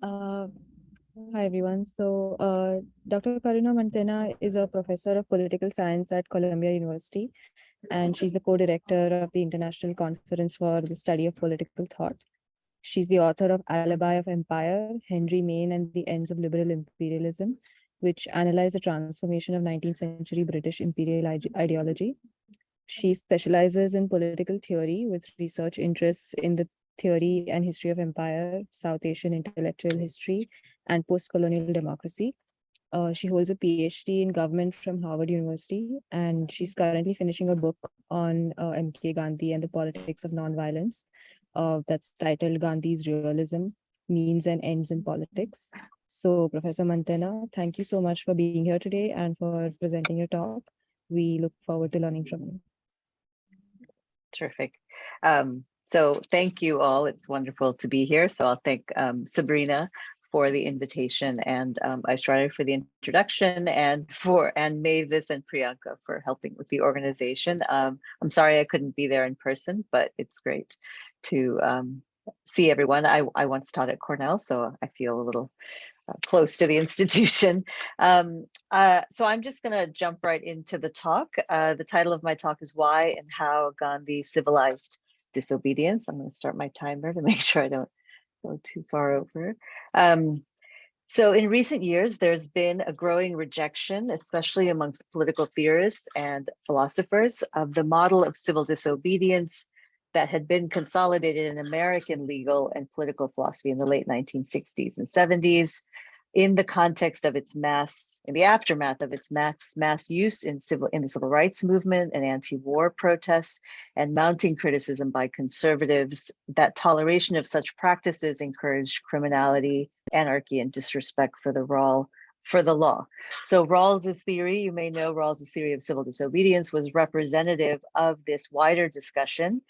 Uh, Hi everyone. Dr. Karuna Mantena is a professor of political science at Columbia University, and she's the co-director of the International Conference for the Study of Political Thought. She's the author of Alibi of Empire, Henry Maine and the Ends of Liberal Imperialism, which analyze the transformation of 19th century British imperial ideology. She specializes in political theory with research interests in the theory and history of empire, South Asian intellectual history, and post-colonial democracy. She holds a PhD in government from Harvard University, and she's currently finishing a book on MK Gandhi and the politics of nonviolence. That's titled Gandhi's Realism, Means and Ends in Politics. So, Professor Mantena, thank you so much for being here today and for presenting your talk. We look forward to learning from you. Terrific. So thank you all. It's wonderful to be here. So I'll thank Sabrina for the invitation and Aishwarya for the introduction and Mavis and Priyanka for helping with the organization. I'm sorry I couldn't be there in person, but it's great to see everyone. I once taught at Cornell, so I feel a little close to the institution. So I'm just going to jump right into the talk. The title of my talk is Why and How Gandhi Civilized Disobedience. I'm going to start my timer to make sure I don't go too far over. So in recent years, there's been a growing rejection, especially amongst political theorists and philosophers, of the model of civil disobedience that had been consolidated in American legal and political philosophy in the late 1960s and 70s in the context of its in the aftermath of its mass use in the civil rights movement and anti-war protests, and mounting criticism by conservatives that toleration of such practices encouraged criminality, anarchy, and disrespect for the law. So Rawls's theory, you may know Rawls's theory of civil disobedience, was representative of this wider discussion,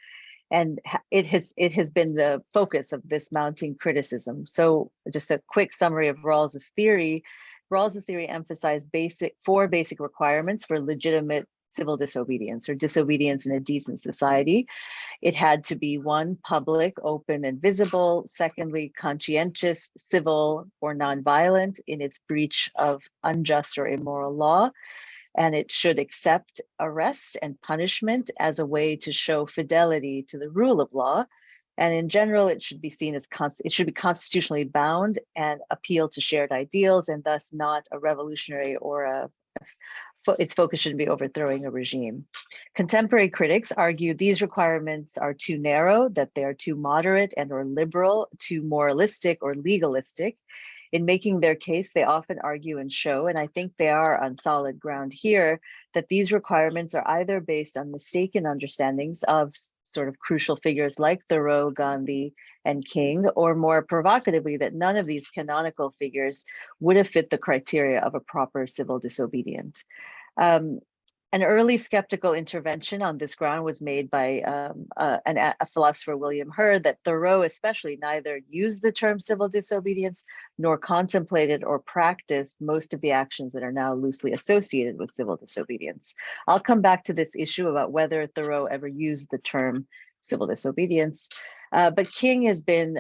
and it has been the focus of this mounting criticism. So just a quick summary of Rawls's theory. Rawls's theory emphasized four basic requirements for legitimate civil disobedience or disobedience in a decent society. It had to be, one, public, open, and visible. Secondly, conscientious, civil, or nonviolent in its breach of unjust or immoral law. And it should accept arrest and punishment as a way to show fidelity to the rule of law. And in general, it should be seen as it should be constitutionally bound and appeal to shared ideals, and thus not a revolutionary or its focus shouldn't be overthrowing a regime. Contemporary critics argue these requirements are too narrow, that they are too moderate and or liberal, too moralistic or legalistic. In making their case, they often argue and show, and I think they are on solid ground here, that these requirements are either based on mistaken understandings of sort of crucial figures like Thoreau, Gandhi, and King, or more provocatively, that none of these canonical figures would have fit the criteria of a proper civil disobedience. An early skeptical intervention on this ground was made by a philosopher, William Hurd, that Thoreau especially neither used the term civil disobedience nor contemplated or practiced most of the actions that are now loosely associated with civil disobedience. I'll come back to this issue about whether Thoreau ever used the term civil disobedience. But King has been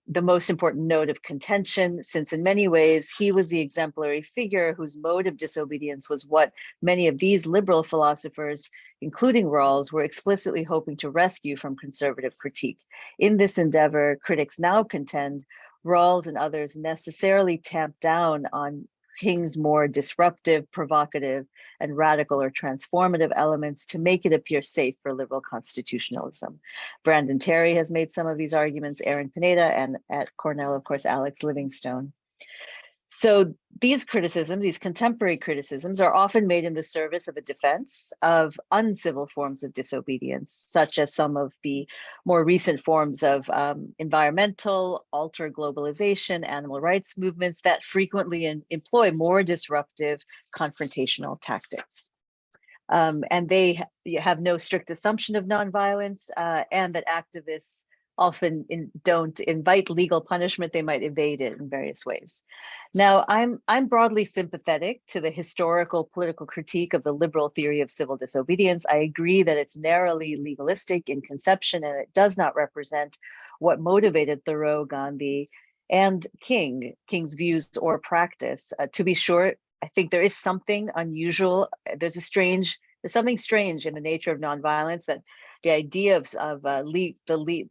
the most important note of contention, since in many ways he was the exemplary figure whose mode of disobedience was what many of these liberal philosophers, including Rawls, were explicitly hoping to rescue from conservative critique. In this endeavor, critics now contend Rawls and others necessarily tamped down on King's more disruptive, provocative, and radical or transformative elements to make it appear safe for liberal constitutionalism. Brandon Terry has made some of these arguments, Aaron Pineda, and at Cornell, of course, Alex Livingstone. So these criticisms, these contemporary criticisms, are often made in the service of a defense of uncivil forms of disobedience, such as some of the more recent forms of environmental, alter globalization, animal rights movements that frequently employ more disruptive confrontational tactics. And they have no strict assumption of nonviolence, and that activists often don't invite legal punishment, they might evade it in various ways. Now, I'm broadly sympathetic to the historical political critique of the liberal theory of civil disobedience. I agree that it's narrowly legalistic in conception, and it does not represent what motivated Thoreau, Gandhi, and King's views or practice. To be sure, I think there is something unusual. There's something strange in the nature of nonviolence that the idea of the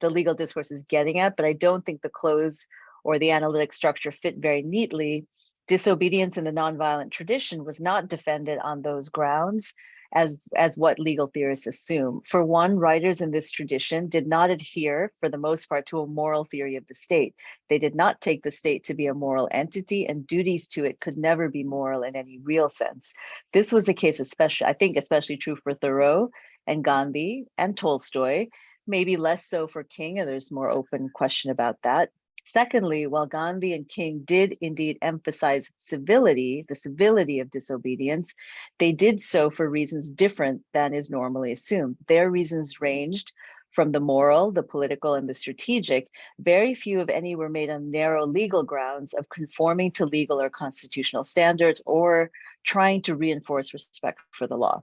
legal discourse is getting at, but I don't think the close or the analytic structure fit very neatly. Disobedience in the nonviolent tradition was not defended on those grounds as what legal theorists assume. For one, writers in this tradition did not adhere, for the most part, to a moral theory of the state. They did not take the state to be a moral entity, and duties to it could never be moral in any real sense. This was the case, especially true for Thoreau and Gandhi and Tolstoy, maybe less so for King, and there's more open question about that. Secondly, while Gandhi and King did indeed emphasize civility, the civility of disobedience, they did so for reasons different than is normally assumed. Their reasons ranged from the moral, the political, and the strategic. Very few, if any, were made on narrow legal grounds of conforming to legal or constitutional standards or trying to reinforce respect for the law.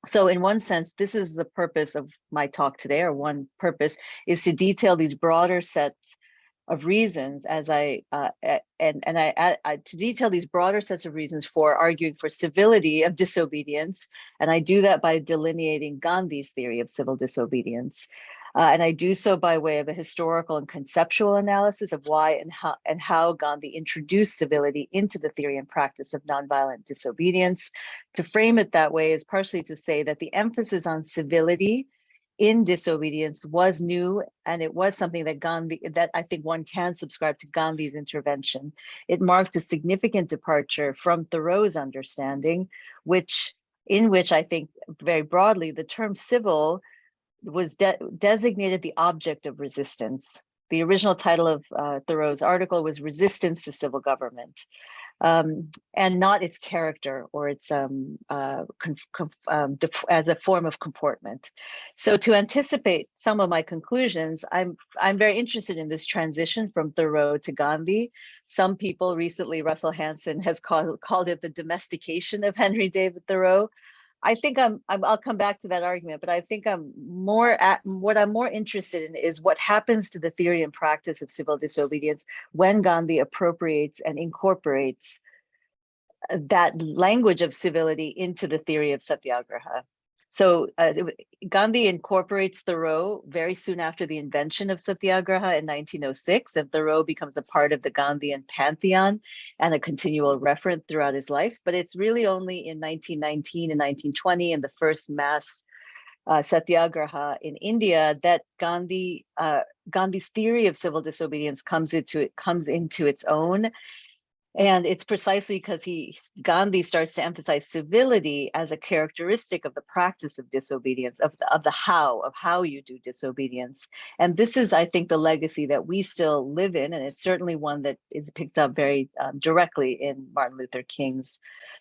So in one sense, this is the purpose of my talk today, or one purpose is to detail these broader sets of reasons to detail these broader sets of reasons for arguing for civility of disobedience. And I do that by delineating Gandhi's theory of civil disobedience. And I do so by way of a historical and conceptual analysis of why and how Gandhi introduced civility into the theory and practice of nonviolent disobedience. To frame it that way is partially to say that the emphasis on civility in disobedience was new, and it was something that I think one can subscribe to Gandhi's intervention. It marked a significant departure from Thoreau's understanding, in which I think very broadly the term civil was designated the object of resistance. The original title of Thoreau's article was Resistance to Civil Government. And not its character or its as a form of comportment. So to anticipate some of my conclusions, I'm very interested in this transition from Thoreau to Gandhi. Some people recently, Russell Hanson has called it the domestication of Henry David Thoreau. I think I'll come back to that argument, but I think what I'm more interested in is what happens to the theory and practice of civil disobedience when Gandhi appropriates and incorporates that language of civility into the theory of satyagraha. So Gandhi incorporates Thoreau very soon after the invention of satyagraha in 1906, and Thoreau becomes a part of the Gandhian pantheon and a continual referent throughout his life. But it's really only in 1919 and 1920, in the first mass satyagraha in India, that Gandhi's theory of civil disobedience comes into its own. And it's precisely because Gandhi starts to emphasize civility as a characteristic of the practice of disobedience, of how you do disobedience. And this is, I think, the legacy that we still live in, and it's certainly one that is picked up very directly in Martin Luther King's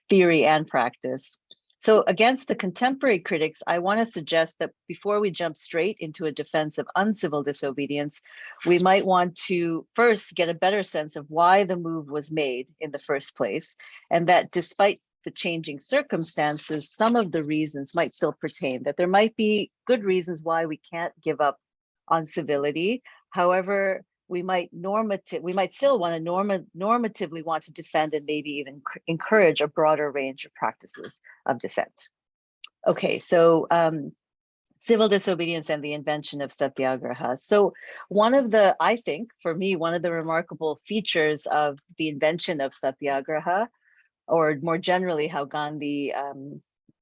theory and practice. So against the contemporary critics, I want to suggest that before we jump straight into a defense of uncivil disobedience, we might want to first get a better sense of why the move was made in the first place, and that despite the changing circumstances, some of the reasons might still pertain, that there might be good reasons why we can't give up on civility. However, we might still want to normatively want to defend and maybe even encourage a broader range of practices of dissent. Okay, so civil disobedience and the invention of satyagraha. So I think for me, one of the remarkable features of the invention of satyagraha, or more generally how Gandhi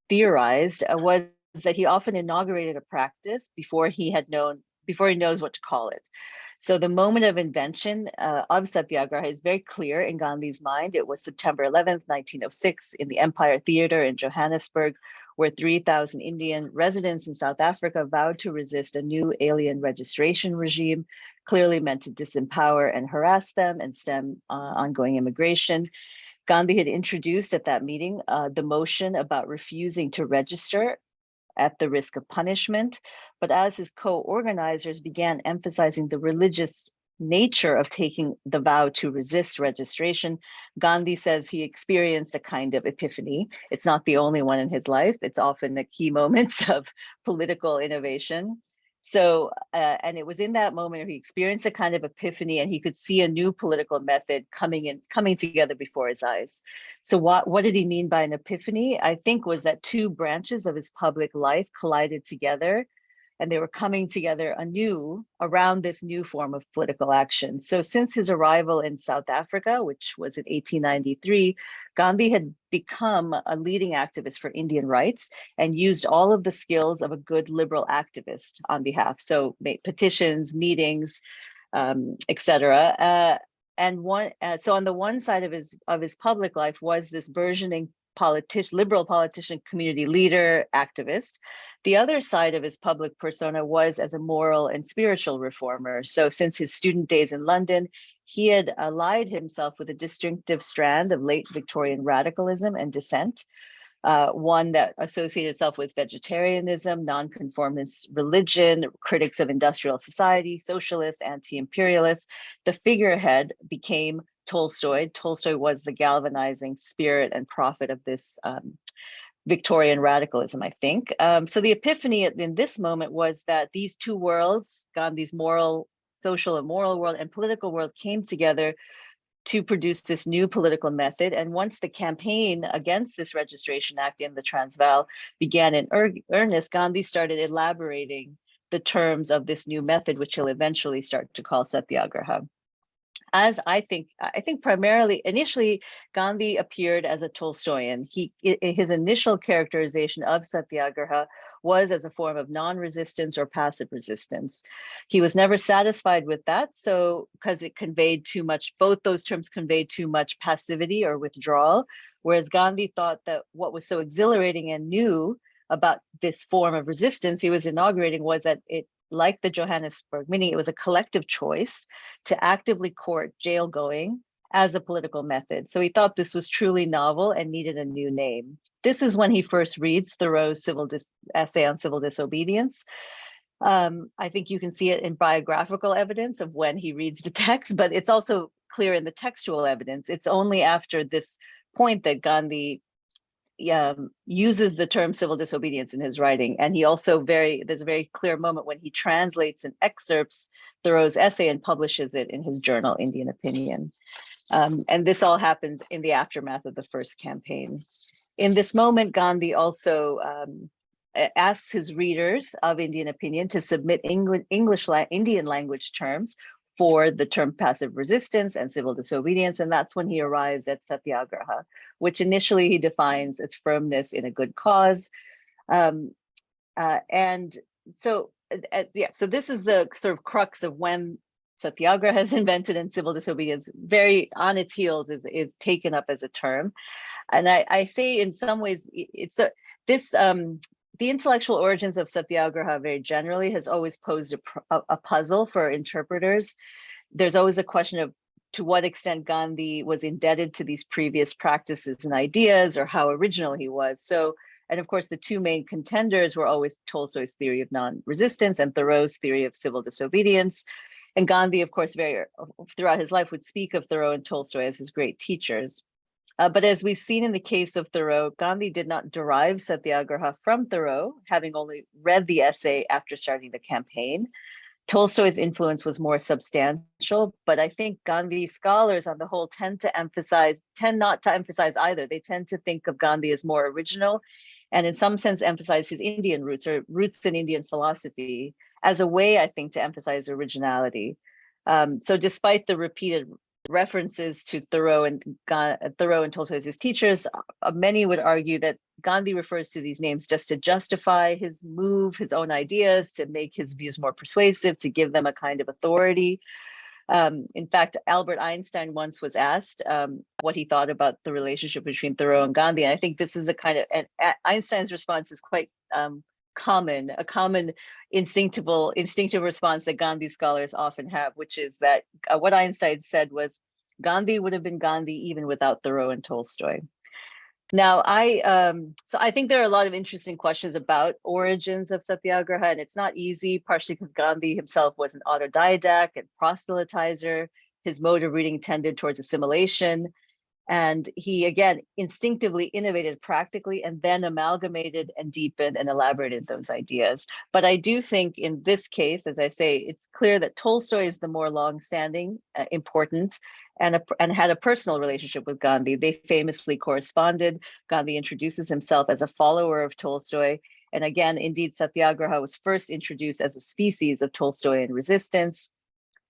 theorized, was that he often inaugurated a practice before he knows what to call it. So the moment of invention of satyagraha is very clear in Gandhi's mind. It was September 11th, 1906 in the Empire Theatre in Johannesburg, where 3,000 Indian residents in South Africa vowed to resist a new alien registration regime, clearly meant to disempower and harass them and stem ongoing immigration. Gandhi had introduced at that meeting the motion about refusing to register at the risk of punishment. But as his co-organizers began emphasizing the religious nature of taking the vow to resist registration, Gandhi says he experienced a kind of epiphany. It's not the only one in his life. It's often the key moments of political innovation. So, and it was in that moment where he experienced a kind of epiphany, and he could see a new political method coming together before his eyes. So what did he mean by an epiphany? I think was that two branches of his public life collided together, and they were coming together anew around this new form of political action. So since his arrival in South Africa, which was in 1893, Gandhi had become a leading activist for Indian rights and used all of the skills of a good liberal activist on behalf. So petitions, meetings, etc. So on the one side of his public life was this burgeoning liberal politician, community leader, activist. The other side of his public persona was as a moral and spiritual reformer. So since his student days in London, he had allied himself with a distinctive strand of late Victorian radicalism and dissent. One that associated itself with vegetarianism, nonconformist religion, critics of industrial society, socialists, anti-imperialists. The figurehead became Tolstoy. Tolstoy was the galvanizing spirit and prophet of this Victorian radicalism, I think. So the epiphany in this moment was that these two worlds, Gandhi's social and moral world and political world, came together to produce this new political method. And once the campaign against this Registration Act in the Transvaal began in earnest, Gandhi started elaborating the terms of this new method, which he'll eventually start to call satyagraha. As I think primarily, initially, Gandhi appeared as a Tolstoyan. His initial characterization of satyagraha was as a form of non-resistance or passive resistance. He was never satisfied with that, so because it conveyed too much, both those terms conveyed too much passivity or withdrawal, whereas Gandhi thought that what was so exhilarating and new about this form of resistance he was inaugurating was that it, like the Johannesburg, meaning it was a collective choice to actively court jail going as a political method. So he thought this was truly novel and needed a new name. This is when he first reads Thoreau's essay on civil disobedience. I think you can see it in biographical evidence of when he reads the text, but it's also clear in the textual evidence. It's only after this point that Gandhi uses the term civil disobedience in his writing. And he also there's a very clear moment when he translates and excerpts Thoreau's essay and publishes it in his journal, Indian Opinion. And this all happens in the aftermath of the first campaign. In this moment, Gandhi also asks his readers of Indian Opinion to submit Indian language terms for the term passive resistance and civil disobedience. And that's when he arrives at satyagraha, which initially he defines as firmness in a good cause. And so, so this is the sort of crux of when satyagraha is invented and civil disobedience very on its heels is taken up as a term. And I say in some ways, the intellectual origins of satyagraha very generally has always posed a puzzle for interpreters. There's always a question of to what extent Gandhi was indebted to these previous practices and ideas, or how original he was. So, and of course, the two main contenders were always Tolstoy's theory of non-resistance and Thoreau's theory of civil disobedience. And Gandhi, of course, throughout his life would speak of Thoreau and Tolstoy as his great teachers. But as we've seen in the case of Thoreau, Gandhi did not derive satyagraha from Thoreau, having only read the essay after starting the campaign. Tolstoy's influence was more substantial, but I think Gandhi scholars on the whole tend not to emphasize either. They tend to think of Gandhi as more original, and in some sense emphasize his Indian roots or roots in Indian philosophy as a way, I think, to emphasize originality. So despite the repeated references to Thoreau and Tolstoy as his teachers, many would argue that Gandhi refers to these names just to justify his own ideas, to make his views more persuasive, to give them a kind of authority. In fact, Albert Einstein once was asked what he thought about the relationship between Thoreau and Gandhi. And I think this is and Einstein's response is quite a common instinctive response that Gandhi scholars often have, which is that what Einstein said was Gandhi would have been Gandhi even without Thoreau and Tolstoy. Now, so I think there are a lot of interesting questions about origins of satyagraha, and it's not easy, partially because Gandhi himself was an autodidact and proselytizer. His mode of reading tended towards assimilation. And he, again, instinctively innovated practically and then amalgamated and deepened and elaborated those ideas. But I do think in this case, as I say, it's clear that Tolstoy is the more longstanding, important, and had a personal relationship with Gandhi. They famously corresponded. Gandhi introduces himself as a follower of Tolstoy. And again, indeed, Satyagraha was first introduced as a species of Tolstoyan resistance.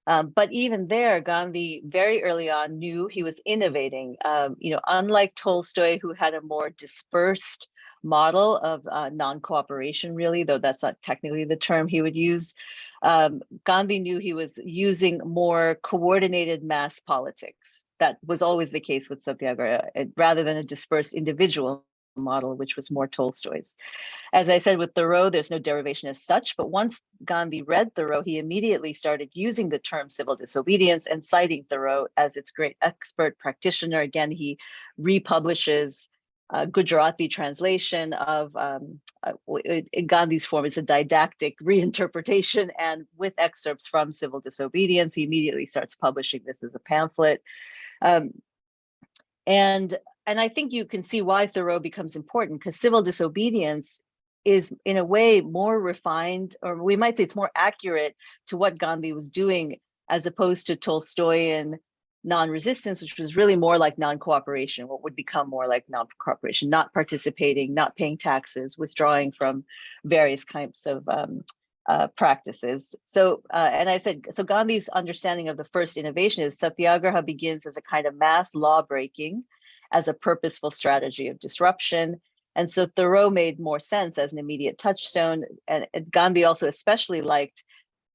But even there, Gandhi very early on knew he was innovating. Unlike Tolstoy, who had a more dispersed model of non-cooperation, really, though that's not technically the term he would use, Gandhi knew he was using more coordinated mass politics. That was always the case with Satyagraha, rather than a dispersed individual model, which was more Tolstoy's. As I said with Thoreau, there's no derivation as such, but once Gandhi read Thoreau, he immediately started using the term civil disobedience and citing Thoreau as its great expert practitioner. Again, he republishes a Gujarati translation of in Gandhi's form. It's a didactic reinterpretation, and with excerpts from Civil Disobedience, he immediately starts publishing this as a pamphlet. And I think you can see why Thoreau becomes important, because civil disobedience is in a way more refined, or we might say it's more accurate to what Gandhi was doing, as opposed to Tolstoyan non-resistance, which was really more like non-cooperation, what would become more like non-cooperation, not participating, not paying taxes, withdrawing from various kinds of practices. So, and I said, so Gandhi's understanding of the first innovation is Satyagraha begins as a kind of mass law breaking, as a purposeful strategy of disruption. And so Thoreau made more sense as an immediate touchstone. And Gandhi also especially liked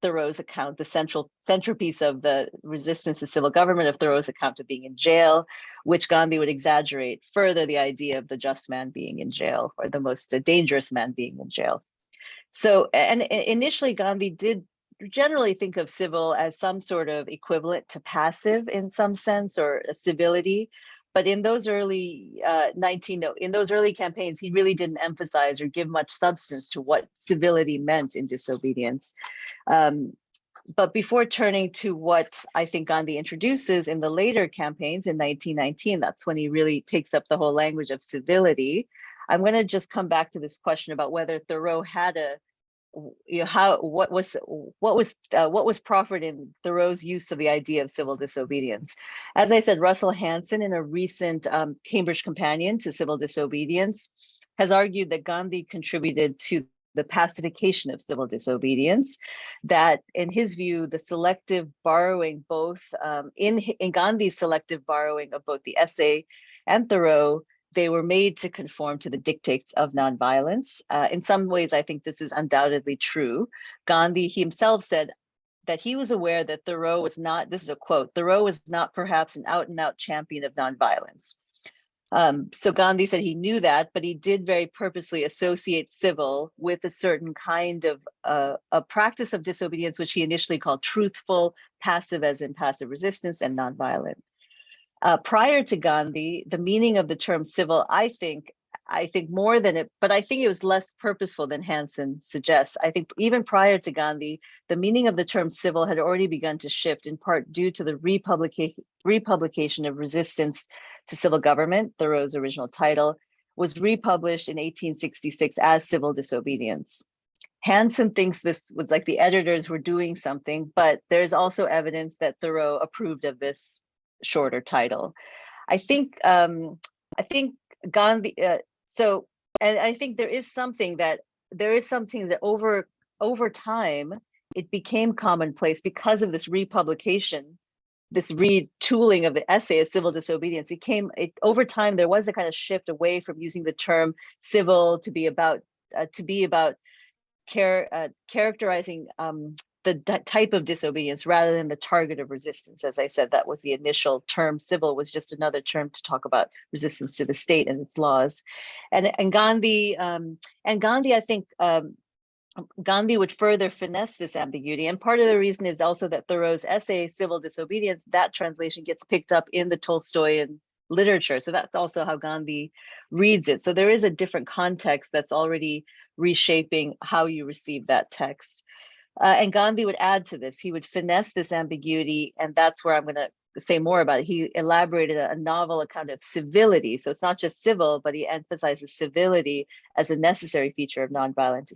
Thoreau's account, the centerpiece of the resistance to civil government, of Thoreau's account of being in jail, which Gandhi would exaggerate further the idea of the just man being in jail, or the most dangerous man being in jail. So, and initially Gandhi did generally think of civil as some sort of equivalent to passive in some sense, or a civility. But in those early in those early campaigns, he really didn't emphasize or give much substance to what civility meant in disobedience. But before turning to what I think Gandhi introduces in the later campaigns in 1919, that's when he really takes up the whole language of civility. I'm going to just come back to this question about whether Thoreau had what was proffered in Thoreau's use of the idea of civil disobedience. As I said, Russell Hanson, in a recent Cambridge Companion to Civil Disobedience, has argued that Gandhi contributed to the pacification of civil disobedience, that in his view, the selective borrowing, both in Gandhi's selective borrowing of both the essay and Thoreau, they were made to conform to the dictates of nonviolence. In some ways, I think this is undoubtedly true. Gandhi himself said that he was aware that Thoreau was not, this is a quote, Thoreau was not perhaps an out and out champion of nonviolence. So Gandhi said he knew that, but he did very purposely associate civil with a certain kind of a practice of disobedience, which he initially called truthful, passive as in passive resistance, and nonviolent. Prior to Gandhi, the meaning of the term civil, I think more than it, but I think it was less purposeful than Hanson suggests. I think even prior to Gandhi, the meaning of the term civil had already begun to shift, in part due to the republication of Resistance to Civil Government. Thoreau's original title was republished in 1866 as Civil Disobedience. Hanson thinks this was like the editors were doing something, but there's also evidence that Thoreau approved of this shorter title. I think Gandhi. So, and I think there is something that over time it became commonplace because of this republication, this retooling of the essay as civil disobedience. Over time there was a kind of shift away from using the term civil to be about characterizing the type of disobedience rather than the target of resistance. As I said, that was the initial term. Civil was just another term to talk about resistance to the state and its laws. And Gandhi, I think Gandhi would further finesse this ambiguity. And part of the reason is also that Thoreau's essay, Civil Disobedience, that translation gets picked up in the Tolstoyan literature. So that's also how Gandhi reads it. So there is a different context that's already reshaping how you receive that text. And Gandhi would add to this. He would finesse this ambiguity, and that's where I'm going to say more about it. He elaborated a novel account of civility. So it's not just civil, but he emphasizes civility as a necessary feature of nonviolent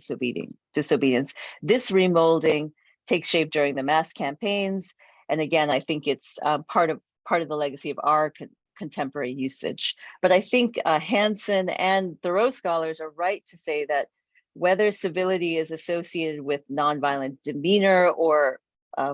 disobedience. This remolding takes shape during the mass campaigns. And again, I think it's part of the legacy of our contemporary usage. But I think Hansen and Thoreau scholars are right to say that whether civility is associated with nonviolent demeanor or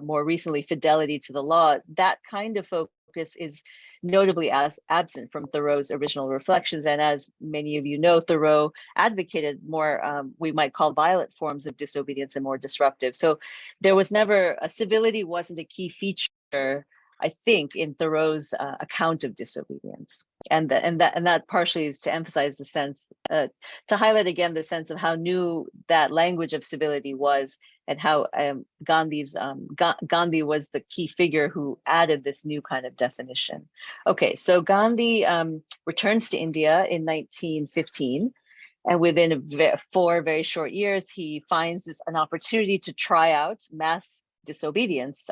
more recently fidelity to the law, that kind of focus is notably absent from Thoreau's original reflections. And as many of you know, Thoreau advocated more, we might call violent forms of disobedience and more disruptive. So there was never, civility wasn't a key feature, I think, in Thoreau's account of disobedience, and that partially is to emphasize the sense, to highlight again the sense of how new that language of civility was, and how Gandhi was the key figure who added this new kind of definition. Okay, so Gandhi returns to India in 1915. And within 4 very short years, he finds an opportunity to try out mass disobedience.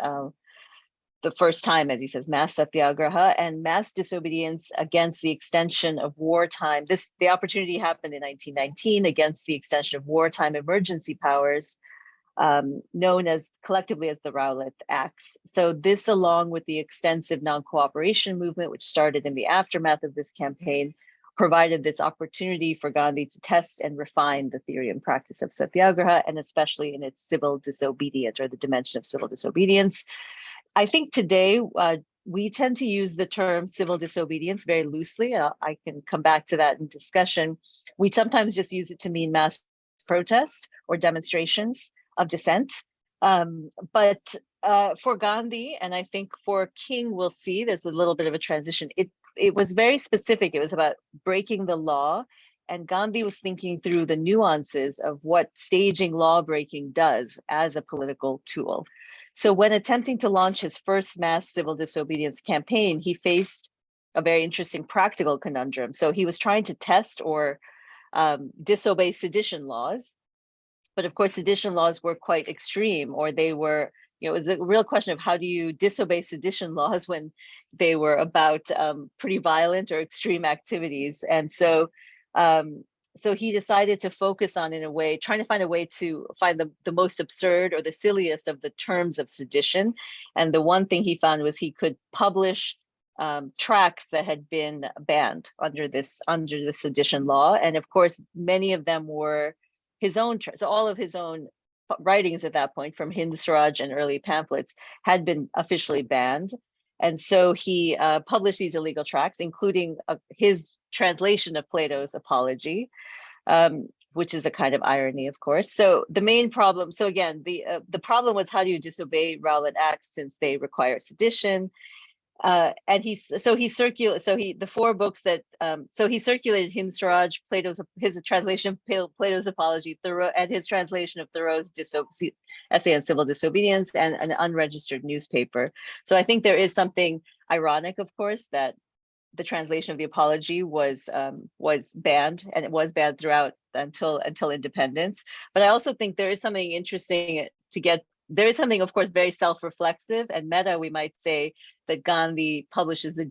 The first time, as he says, mass satyagraha and mass disobedience against the extension of wartime. The opportunity happened in 1919 against the extension of wartime emergency powers, known as collectively as the Rowlatt Acts. So this, along with the extensive non-cooperation movement, which started in the aftermath of this campaign, provided this opportunity for Gandhi to test and refine the theory and practice of satyagraha, and especially in its civil disobedience, or the dimension of civil disobedience. I think today we tend to use the term civil disobedience very loosely. I can come back to that in discussion. We sometimes just use it to mean mass protest or demonstrations of dissent. But for Gandhi, and I think for King, we'll see there's a little bit of a transition. It was very specific. It was about breaking the law. And Gandhi was thinking through the nuances of what staging law breaking does as a political tool. So when attempting to launch his first mass civil disobedience campaign, he faced a very interesting practical conundrum. So he was trying to test or disobey sedition laws. But of course, sedition laws were quite extreme, or they were, it was a real question of how do you disobey sedition laws when they were about pretty violent or extreme activities. And so so he decided to focus on, in a way, trying to find a way to find the most absurd or the silliest of the terms of sedition. And the one thing he found was he could publish tracts that had been banned under the sedition law. And of course, many of them were his own, so all of his own writings at that point, from Hind Swaraj and early pamphlets, had been officially banned. And so he published these illegal tracts, including his translation of Plato's Apology, which is a kind of irony, of course. So the main problem, so again, the problem was, how do you disobey Rowlatt Acts since they require sedition? And the 4 books that he circulated Hind Swaraj, his translation of Plato's Apology, Thoreau, and his translation of Thoreau's essay on civil disobedience, and an unregistered newspaper. So I think there is something ironic, of course, that the translation of the Apology was banned, and it was banned throughout until independence. But I also think there is something interesting there is something, of course, very self-reflexive and meta, we might say, that Gandhi publishes the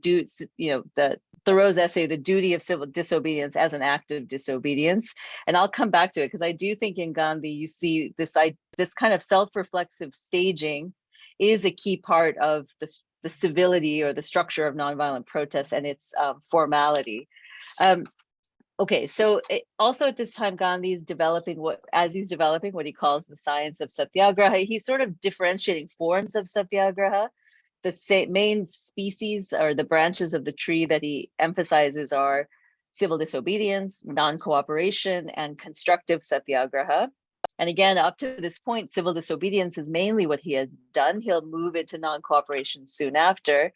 Thoreau's essay, The Duty of Civil Disobedience, as an act of disobedience. And I'll come back to it, because I do think in Gandhi, you see this kind of self-reflexive staging is a key part of the civility or the structure of nonviolent protest and its formality. Okay, so also at this time, Gandhi is developing what he calls the science of satyagraha. He's sort of differentiating forms of satyagraha. The main species, or the branches of the tree that he emphasizes, are civil disobedience, non-cooperation, and constructive satyagraha. And again, up to this point, civil disobedience is mainly what he had done. He'll move into non-cooperation soon after.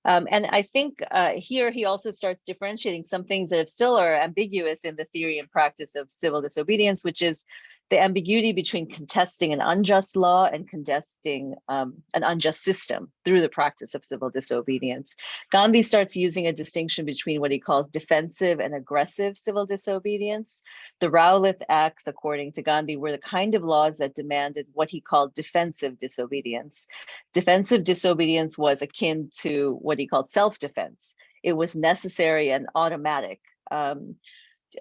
And I think here he also starts differentiating some things that still are ambiguous in the theory and practice of civil disobedience, which is the ambiguity between contesting an unjust law and contesting an unjust system through the practice of civil disobedience. Gandhi starts using a distinction between what he calls defensive and aggressive civil disobedience. The Rowlatt Acts, according to Gandhi, were the kind of laws that demanded what he called defensive disobedience. Defensive disobedience was akin to what he called self-defense. It was necessary and automatic.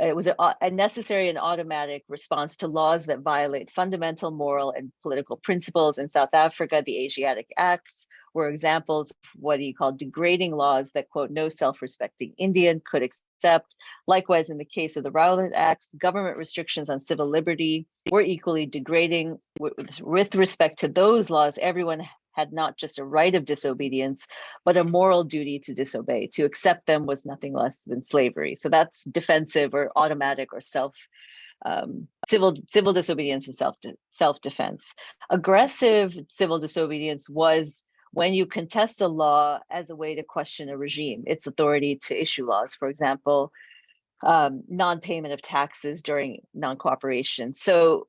It was a necessary and automatic response to laws that violate fundamental moral and political principles. In South Africa, the Asiatic Acts were examples of what he called degrading laws that, quote, no self-respecting Indian could accept. Likewise, in the case of the Rowlatt Acts, government restrictions on civil liberty were equally degrading. With respect to those laws, everyone had not just a right of disobedience, but a moral duty to disobey. To accept them was nothing less than slavery. So that's defensive or automatic or civil disobedience and self-defense. Aggressive civil disobedience was when you contest a law as a way to question a regime, its authority to issue laws. For example, non-payment of taxes during non-cooperation. So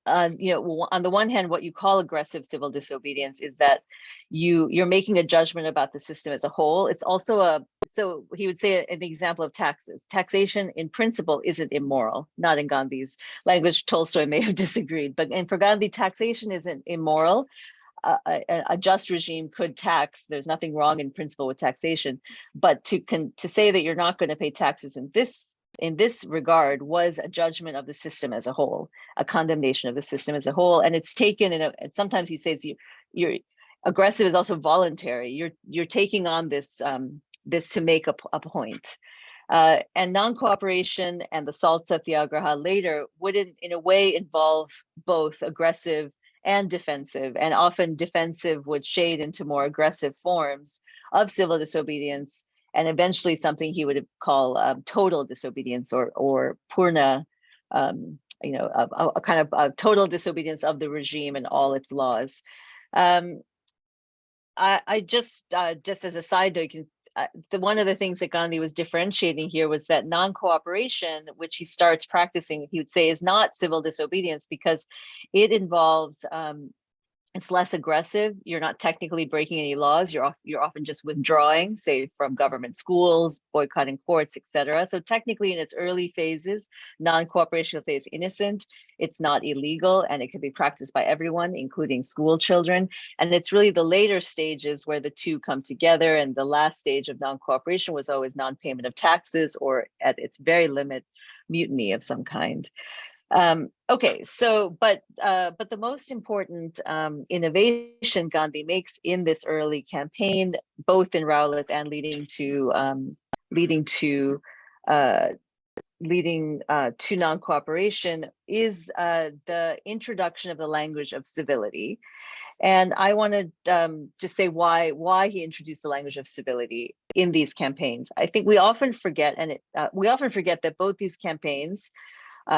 on the one hand, what you call aggressive civil disobedience is that you're making a judgment about the system as a whole. It's also so he would say an example of taxes. Taxation in principle isn't immoral, not in Gandhi's language. Tolstoy may have disagreed, but for Gandhi, taxation isn't immoral. A just regime could tax. There's nothing wrong in principle with taxation, but to say that you're not going to pay taxes in this regard was a judgment of the system as a whole, a condemnation of the system as a whole. And it's taken and sometimes he says you're aggressive is also voluntary. You're taking on this this to make a point. And non-cooperation and the salt satyagraha later would in a way involve both aggressive and defensive, and often defensive would shade into more aggressive forms of civil disobedience, and eventually something he would call total disobedience or purna, a kind of total disobedience of the regime and all its laws. I just as a side note, one of the things that Gandhi was differentiating here was that non-cooperation, which he starts practicing, he would say is not civil disobedience because it involves it's less aggressive. You're not technically breaking any laws. You're often just withdrawing, say, from government schools, boycotting courts, etc. So technically, in its early phases, non-cooperation, will say, is innocent. It's not illegal, and it can be practiced by everyone, including school children. And it's really the later stages where the two come together. And the last stage of non-cooperation was always non-payment of taxes, or at its very limit, mutiny of some kind. Okay, so but the most important innovation Gandhi makes in this early campaign, both in Rowlatt and leading to non-cooperation, is the introduction of the language of civility. And I want to just say why he introduced the language of civility in these campaigns. I think we often forget, that both these campaigns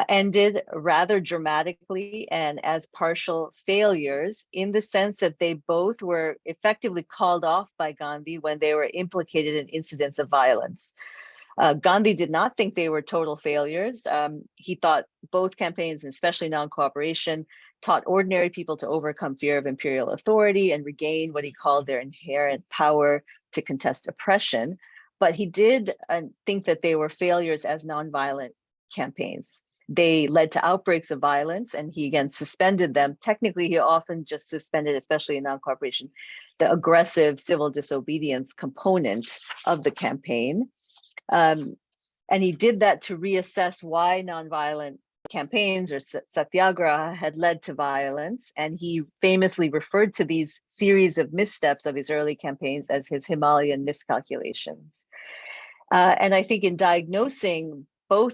ended rather dramatically and as partial failures, in the sense that they both were effectively called off by Gandhi when they were implicated in incidents of violence. Gandhi did not think they were total failures. He thought both campaigns, and especially non-cooperation, taught ordinary people to overcome fear of imperial authority and regain what he called their inherent power to contest oppression. But he did think that they were failures as non-violent campaigns. They led to outbreaks of violence, and he again suspended them. Technically, he often just suspended, especially in non-cooperation, the aggressive civil disobedience component of the campaign. And he did that to reassess why nonviolent campaigns or satyagraha had led to violence. And he famously referred to these series of missteps of his early campaigns as his Himalayan miscalculations. And I think in diagnosing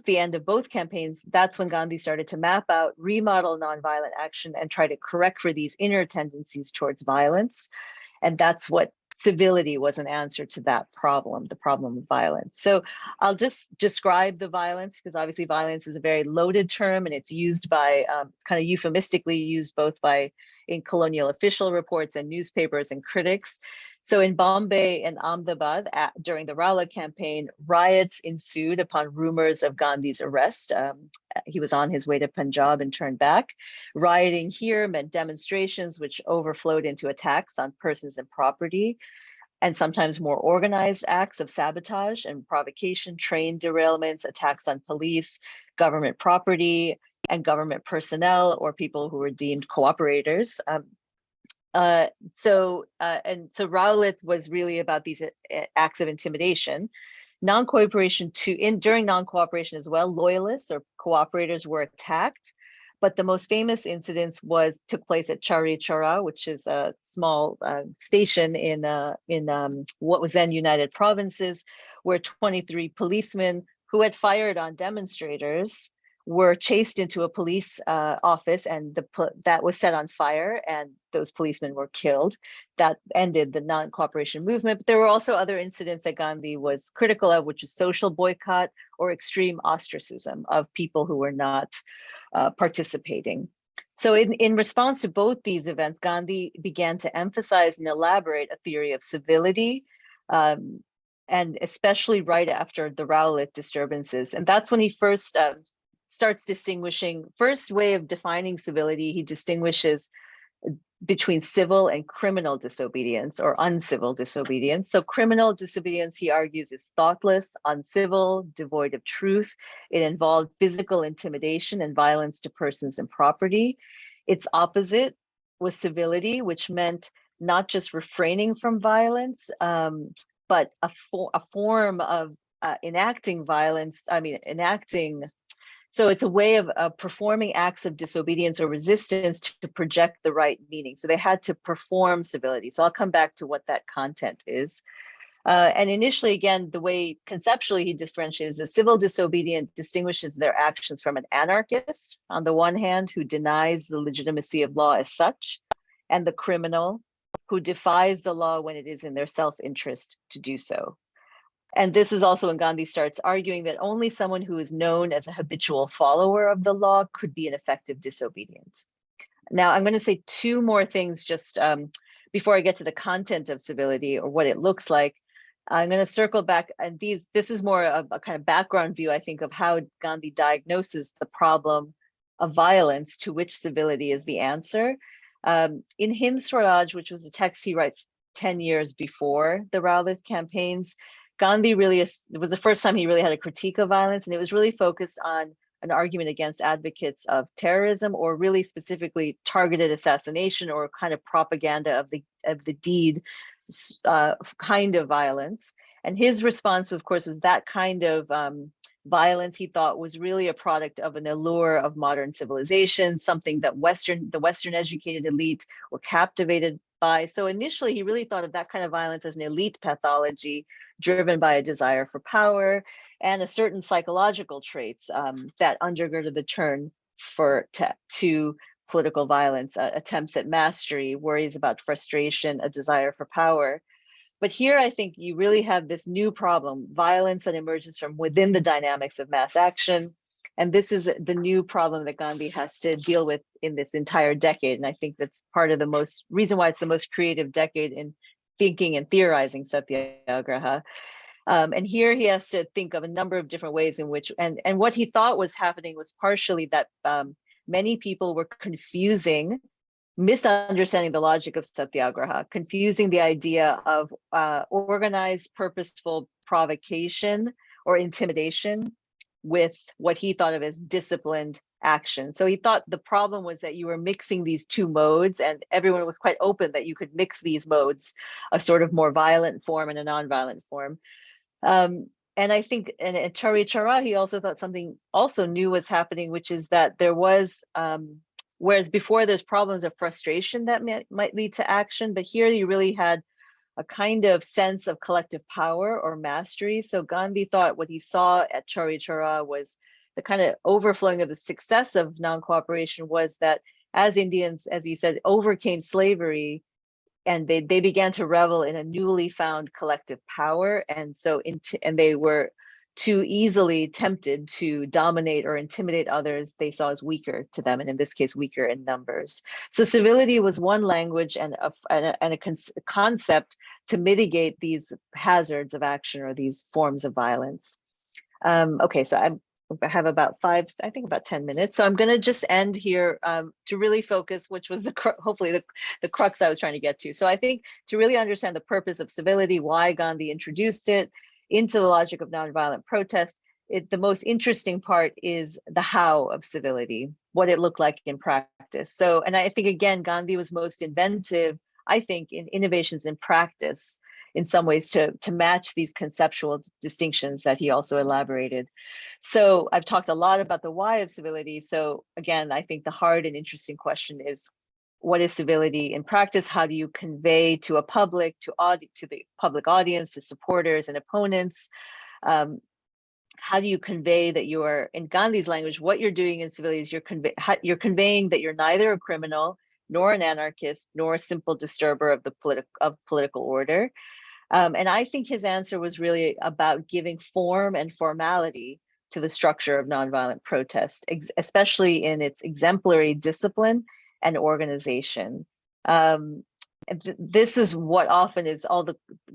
the end of both campaigns, that's when Gandhi started to map out, remodel nonviolent action, and try to correct for these inner tendencies towards violence. And that's what civility was an answer to that problem, the problem of violence. So I'll just describe the violence, because obviously violence is a very loaded term, and it's used by, it's kind of euphemistically used both in colonial official reports and newspapers and critics. So in Bombay and Ahmedabad during the Rowlatt campaign, riots ensued upon rumors of Gandhi's arrest. He was on his way to Punjab and turned back. Rioting here meant demonstrations which overflowed into attacks on persons and property, and sometimes more organized acts of sabotage and provocation, train derailments, attacks on police, government property, and government personnel or people who were deemed cooperators. So Rowlatt was really about these acts of intimidation. Non-cooperation during non-cooperation as well, loyalists or cooperators were attacked. But the most famous incidents took place at Chauri Chaura, which is a small station in what was then United Provinces, where 23 policemen who had fired on demonstrators were chased into a police office, and that was set on fire, and those policemen were killed. That ended the non-cooperation movement. But there were also other incidents that Gandhi was critical of, which is social boycott or extreme ostracism of people who were not participating. So in response to both these events, Gandhi began to emphasize and elaborate a theory of civility, and especially right after the Rowlatt disturbances. And that's when he first starts distinguishing, first way of defining civility, he distinguishes between civil and criminal disobedience or uncivil disobedience. So criminal disobedience, he argues, is thoughtless, uncivil, devoid of truth. It involved physical intimidation and violence to persons and property. Its opposite was civility, which meant not just refraining from violence, but a form of enacting violence, so it's a way of performing acts of disobedience or resistance to project the right meaning. So they had to perform civility. So I'll come back to what that content is. And initially, again, the way conceptually he differentiates, a civil disobedient distinguishes their actions from an anarchist, on the one hand, who denies the legitimacy of law as such, and the criminal, who defies the law when it is in their self-interest to do so. And this is also when Gandhi starts arguing that only someone who is known as a habitual follower of the law could be an effective disobedient. Now, I'm going to say two more things just before I get to the content of civility or what it looks like. I'm going to circle back, and this is more of a kind of background view, I think, of how Gandhi diagnoses the problem of violence to which civility is the answer. In Hind Swaraj, which was a text he writes 10 years before the Rowlatt campaigns, Gandhi really, it was the first time he really had a critique of violence, and it was really focused on an argument against advocates of terrorism, or really specifically targeted assassination or kind of propaganda of the deed kind of violence. And his response, of course, was that kind of violence he thought was really a product of an allure of modern civilization, something that the Western educated elite were captivated by. So initially, he really thought of that kind of violence as an elite pathology driven by a desire for power and a certain psychological traits that undergirded the turn to political violence, attempts at mastery, worries about frustration, a desire for power. But here, I think you really have this new problem, violence that emerges from within the dynamics of mass action. And this is the new problem that Gandhi has to deal with in this entire decade. And I think that's part of the reason why it's the most creative decade in thinking and theorizing satyagraha. And here he has to think of a number of different ways in which, and what he thought was happening was partially that many people were misunderstanding the logic of satyagraha, confusing the idea of organized, purposeful provocation or intimidation with what he thought of as disciplined action. So he thought the problem was that you were mixing these two modes, and everyone was quite open that you could mix these modes, a sort of more violent form and a non-violent form. And I think at Chauri Chaura, he also thought something also new was happening, which is that there was, whereas before there's problems of frustration that might lead to action, but here you really had a kind of sense of collective power or mastery. So Gandhi thought what he saw at Chauri Chaura was the kind of overflowing of the success of non-cooperation was that as Indians, as he said, overcame slavery, and they began to revel in a newly found collective power. And so, and they were too easily tempted to dominate or intimidate others they saw as weaker to them, and in this case, weaker in numbers. So civility was one language and a concept to mitigate these hazards of action or these forms of violence. Okay, so I have about 10 minutes. So I'm going to just end here to really focus, which was hopefully the crux I was trying to get to. So I think to really understand the purpose of civility, why Gandhi introduced it into the logic of nonviolent protest, the most interesting part is the how of civility, what it looked like in practice. So, and I think, again, Gandhi was most inventive, I think, in innovations in practice, in some ways to match these conceptual distinctions that he also elaborated. So I've talked a lot about the why of civility. So again, I think the hard and interesting question is, what is civility in practice? How do you convey to a public, to the public audience, to supporters and opponents? How do you convey that you are, in Gandhi's language, what you're doing in civility is you're conveying that you're neither a criminal, nor an anarchist, nor a simple disturber of the political order. And I think his answer was really about giving form and formality to the structure of nonviolent protest, especially in its exemplary discipline and organization. This is what often is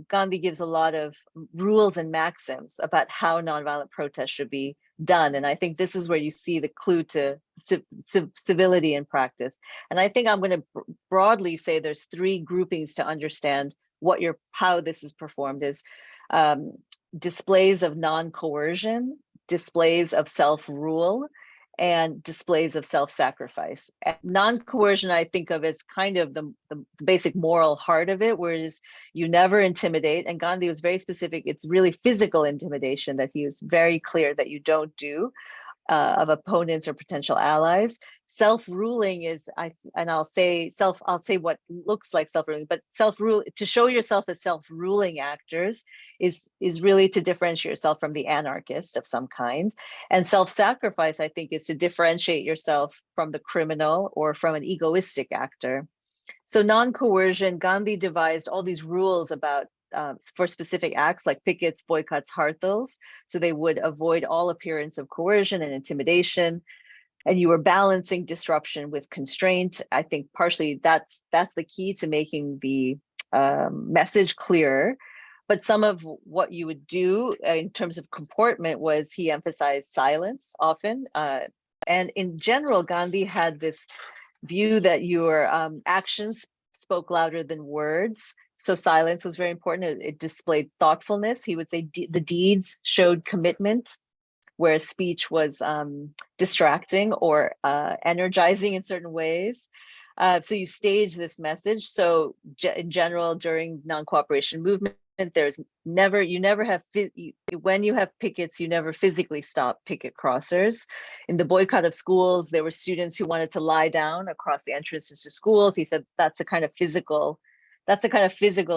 Gandhi gives a lot of rules and maxims about how nonviolent protest should be done. And I think this is where you see the clue to civility in practice. And I think I'm going to broadly say there's three groupings to understand how this is performed is displays of non-coercion, displays of self-rule, and displays of self-sacrifice. Non-coercion I think of as kind of the basic moral heart of it, whereas you never intimidate, and Gandhi was very specific, it's really physical intimidation that he was very clear that you don't do of opponents or potential allies. Self-ruling is, I'll say what looks like self-ruling, but self-rule, to show yourself as self-ruling actors is really to differentiate yourself from the anarchist of some kind. And self-sacrifice, I think, is to differentiate yourself from the criminal or from an egoistic actor. So non-coercion, Gandhi devised all these rules about for specific acts like pickets, boycotts, harthals. So they would avoid all appearance of coercion and intimidation. And you were balancing disruption with constraint. I think partially that's the key to making the message clearer. But some of what you would do in terms of comportment was he emphasized silence often. And in general, Gandhi had this view that your actions spoke louder than words. So silence was very important. It displayed thoughtfulness. He would say the deeds showed commitment, whereas speech was distracting or energizing in certain ways. So you stage this message. So in general, during non-cooperation movement, when you have pickets, you never physically stop picket crossers. In the boycott of schools, there were students who wanted to lie down across the entrances to schools. He said that's a kind of physical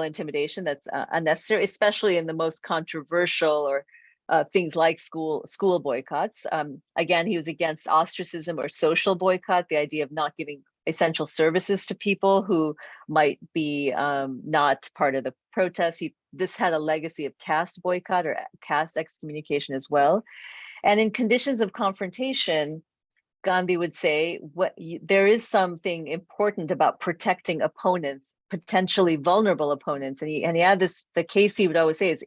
intimidation that's unnecessary, especially in the most controversial or things like school boycotts. Again, he was against ostracism or social boycott, the idea of not giving essential services to people who might be not part of the protest. This had a legacy of caste boycott or caste excommunication as well. And in conditions of confrontation, Gandhi would say, there is something important about protecting opponents, potentially vulnerable opponents. And he had the case he would always say is,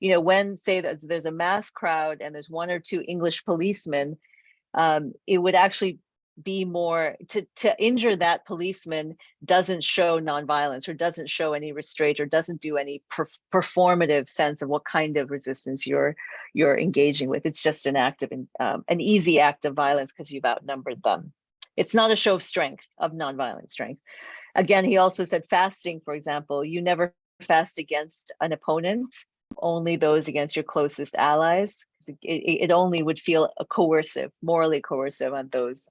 when say that there's a mass crowd and there's one or two English policemen, it would actually be more to injure that policeman doesn't show nonviolence or doesn't show any restraint or doesn't do any performative sense of what kind of resistance you're engaging with. It's just an easy act of violence because you've outnumbered them. It's not a show of strength, of nonviolent strength. Again, he also said fasting, for example, you never fast against an opponent, only those against your closest allies. It only would feel morally coercive on those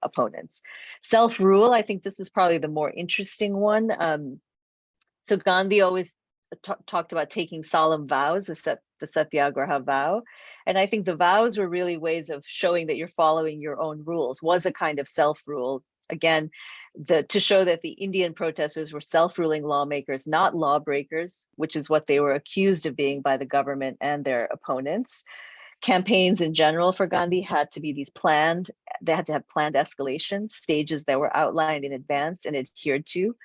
opponents. Self-rule, I think this is probably the more interesting one. So Gandhi always talked about taking solemn vows, the Satyagraha vow. And I think the vows were really ways of showing that you're following your own rules, was a kind of self-rule again, to show that the Indian protesters were self-ruling lawmakers, not lawbreakers, which is what they were accused of being by the government and their opponents. Campaigns in general for Gandhi had to be they had to have planned escalation, stages that were outlined in advance and adhered to.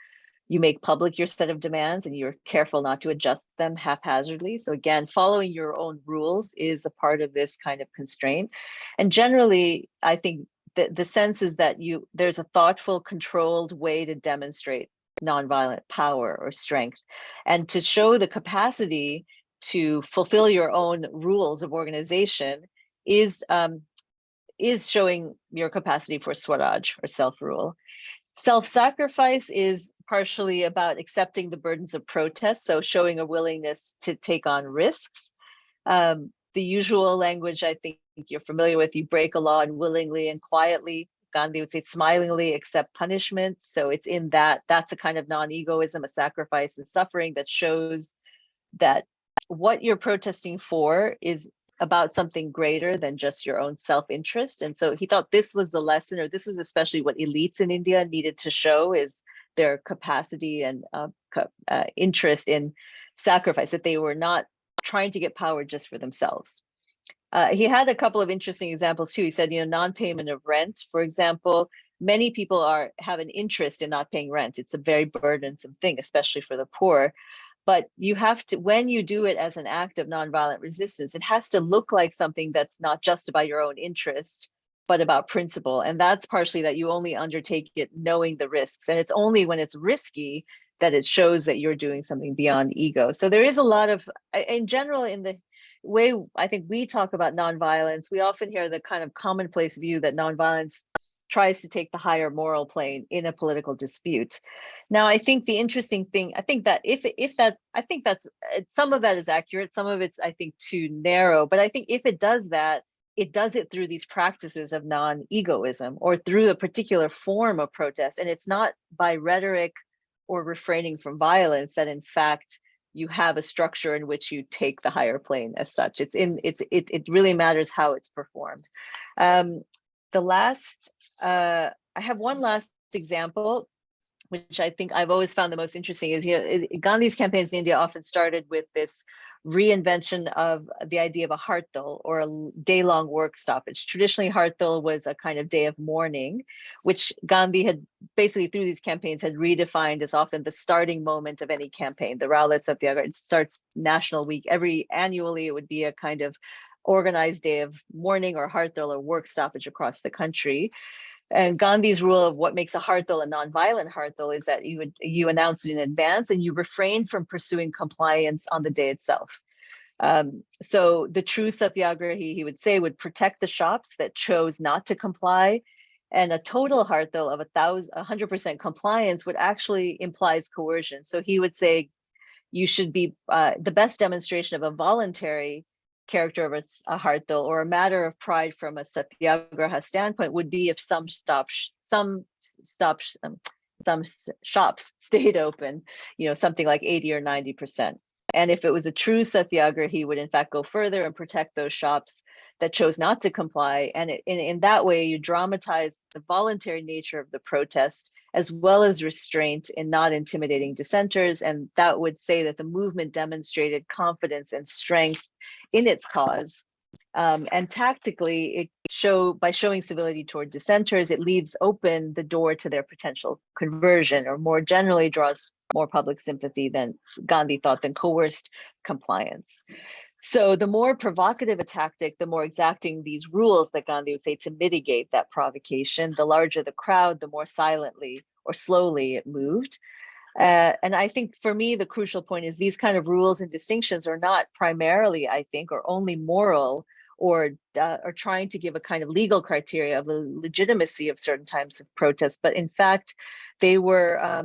You make public your set of demands and you're careful not to adjust them haphazardly. So again, following your own rules is a part of this kind of constraint. And generally, I think the sense is that there's a thoughtful, controlled way to demonstrate nonviolent power or strength, and to show the capacity to fulfill your own rules of organization is showing your capacity for swaraj or self-rule. Self-sacrifice is partially about accepting the burdens of protest, so showing a willingness to take on risks. The usual language I think you're familiar with, you break a law and willingly and quietly. Gandhi would say smilingly accept punishment. So it's in that's a kind of non-egoism, a sacrifice and suffering that shows that what you're protesting for is about something greater than just your own self-interest. And so he thought this was the lesson, or this was especially what elites in India needed to show, is their capacity and interest in sacrifice, that they were not trying to get power just for themselves. He had a couple of interesting examples too. He said, non-payment of rent, for example, many people have an interest in not paying rent. It's a very burdensome thing, especially for the poor. But you have to, when you do it as an act of nonviolent resistance, it has to look like something that's not just about your own interest, but about principle. And that's partially that you only undertake it knowing the risks. And it's only when it's risky that it shows that you're doing something beyond ego. So there is a lot of, in general, in the way I think we talk about nonviolence, we often hear the kind of commonplace view that nonviolence tries to take the higher moral plane in a political dispute. Now, I think the interesting thing, I think that I think that's some of that is accurate, some of it's I think too narrow, but I think if it does that, it does it through these practices of non-egoism or through a particular form of protest, and it's not by rhetoric or refraining from violence that in fact you have a structure in which you take the higher plane as such. It really matters how it's performed. I have one last example, which I think I've always found the most interesting, is Gandhi's campaigns in India often started with this reinvention of the idea of a hartal, or a day-long work stoppage. Traditionally, hartal was a kind of day of mourning, which Gandhi had basically through these campaigns had redefined as often the starting moment of any campaign. The Rowlatt Satyagraha, it starts National Week. Annually, it would be a kind of organized day of mourning or hartal or work stoppage across the country. And Gandhi's rule of what makes a hartal a nonviolent hartal is that you announce it in advance and you refrain from pursuing compliance on the day itself. So the true satyagrahi, he would say, would protect the shops that chose not to comply, and a total hartal of 100% compliance would actually implies coercion. So he would say you should be the best demonstration of a voluntary character of a hartal, or a matter of pride from a satyagraha standpoint, would be if some shops stayed open, something like 80 or 90%. And if it was a true satyagraha, he would in fact go further and protect those shops that chose not to comply. And in that way, you dramatize the voluntary nature of the protest, as well as restraint in not intimidating dissenters. And that would say that the movement demonstrated confidence and strength in its cause. And tactically, by showing civility toward dissenters, it leaves open the door to their potential conversion, or more generally draws more public sympathy than Gandhi thought than coerced compliance. So the more provocative a tactic, the more exacting these rules that Gandhi would say to mitigate that provocation. The larger the crowd, the more silently or slowly it moved. And I think for me, the crucial point is these kind of rules and distinctions are not primarily, I think, or only moral, or trying to give a kind of legal criteria of the legitimacy of certain types of protests, but in fact, they were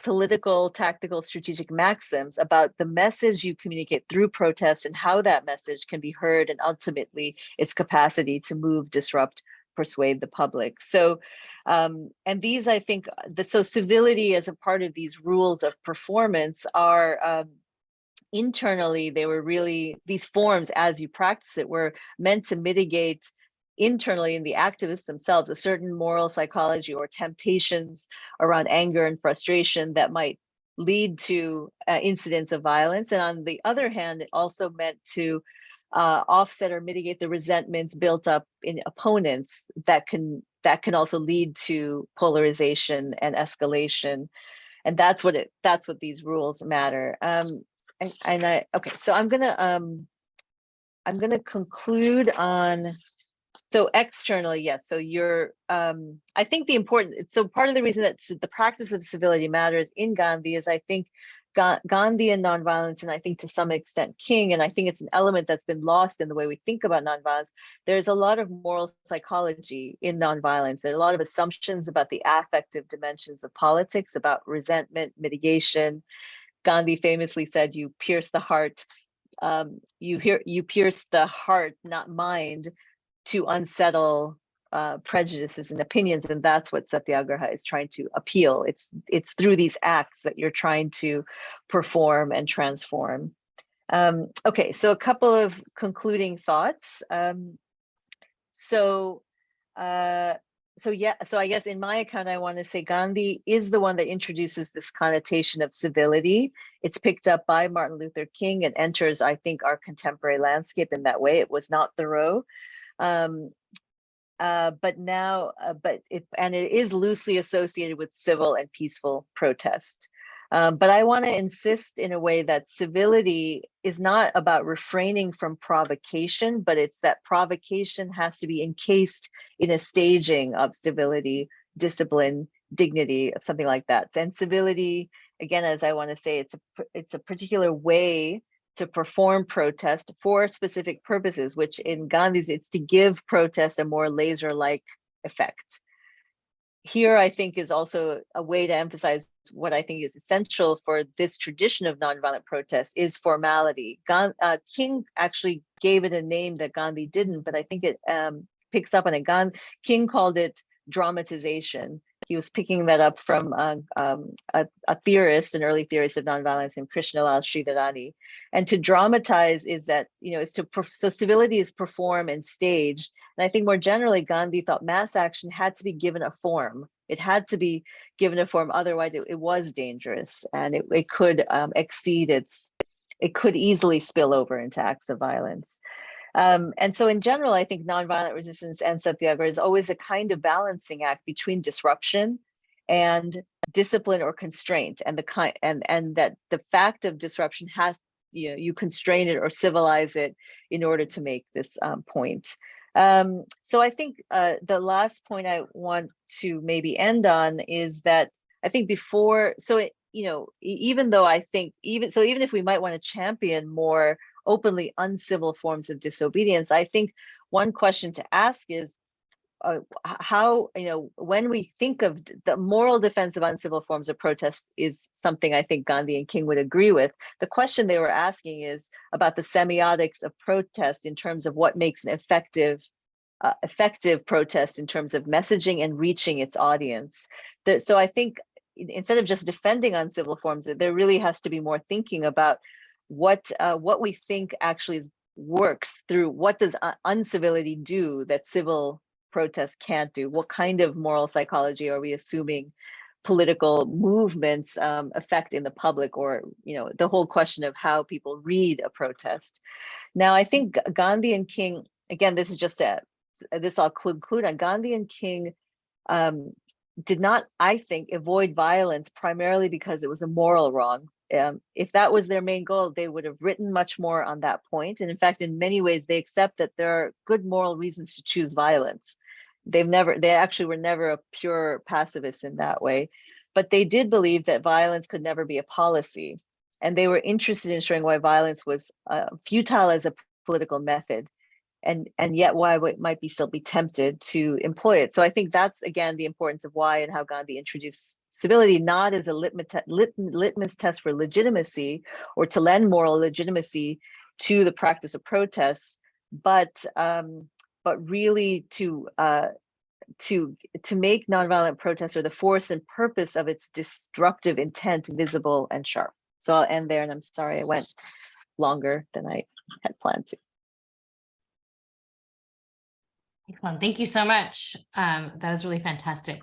political, tactical, strategic maxims about the message you communicate through protest and how that message can be heard, and ultimately its capacity to move, disrupt, persuade the public. So, and these, I think, so civility as a part of these rules of performance are internally, they were really, these forms as you practice it were meant to mitigate internally in the activists themselves a certain moral psychology or temptations around anger and frustration that might lead to incidents of violence. And on the other hand, it also meant to offset or mitigate the resentments built up in opponents that can also lead to polarization and escalation. And that's what these rules matter. Okay, so I'm gonna conclude on, so externally, yes. So I think so part of the reason that the practice of civility matters in Gandhi is I think Gandhi and nonviolence, and I think to some extent King, and I think it's an element that's been lost in the way we think about nonviolence. There's a lot of moral psychology in nonviolence. There are a lot of assumptions about the affective dimensions of politics, about resentment, mitigation. Gandhi famously said, "You pierce the heart, you pierce the heart, not mind, to unsettle prejudices and opinions," and that's what Satyagraha is trying to appeal. It's through these acts that you're trying to perform and transform. Okay, so a couple of concluding thoughts. So I guess in my account, I want to say Gandhi is the one that introduces this connotation of civility. It's picked up by Martin Luther King and enters, I think, our contemporary landscape in that way. It was not Thoreau. But it is loosely associated with civil and peaceful protest. But I want to insist in a way that civility is not about refraining from provocation, but it's that provocation has to be encased in a staging of civility, discipline, dignity, something like that. And civility, again, as I want to say, it's a particular way to perform protest for specific purposes, which in Gandhi's, it's to give protest a more laser-like effect. Here, I think, is also a way to emphasize what I think is essential for this tradition of nonviolent protest is formality. King actually gave it a name that Gandhi didn't, but I think it picks up on it. King called it dramatization. He was picking that up from a theorist, an early theorist of nonviolence named Krishnalal Sridharani. And to dramatize is that, so civility is perform and staged. And I think more generally, Gandhi thought mass action had to be given a form. It had to be given a form, otherwise it was dangerous and it could exceed it could easily spill over into acts of violence. And so in general, I think nonviolent resistance and satyagraha is always a kind of balancing act between disruption and discipline or constraint, and that the fact of disruption has, you constrain it or civilize it in order to make this point. So I think the last point I want to maybe end on is that I think even though I think even if we might want to champion more openly uncivil forms of disobedience, I think one question to ask is how, when we think of the moral defense of uncivil forms of protest is something I think Gandhi and King would agree with. The question they were asking is about the semiotics of protest in terms of what makes an effective protest in terms of messaging and reaching its audience. So I think instead of just defending uncivil forms, there really has to be more thinking about what we think actually works through what does uncivility do that civil protest can't do. What kind of moral psychology are we assuming political movements affect in the public, or the whole question of how people read a protest. Now, I think Gandhi and King, again, this is just this I'll conclude on. Gandhi and King did not, I think, avoid violence primarily because it was a moral wrong. If that was their main goal, they would have written much more on that point. And in fact, in many ways, they accept that there are good moral reasons to choose violence. They actually were never a pure pacifist in that way, but they did believe that violence could never be a policy. And they were interested in showing why violence was futile as a political method, and yet why it might still be tempted to employ it. So I think that's, again, the importance of why and how Gandhi introduced civility, not as a litmus test for legitimacy or to lend moral legitimacy to the practice of protests, but really to make nonviolent protest or the force and purpose of its disruptive intent visible and sharp. So I'll end there, and I'm sorry I went longer than I had planned to. Excellent. Thank you so much. That was really fantastic.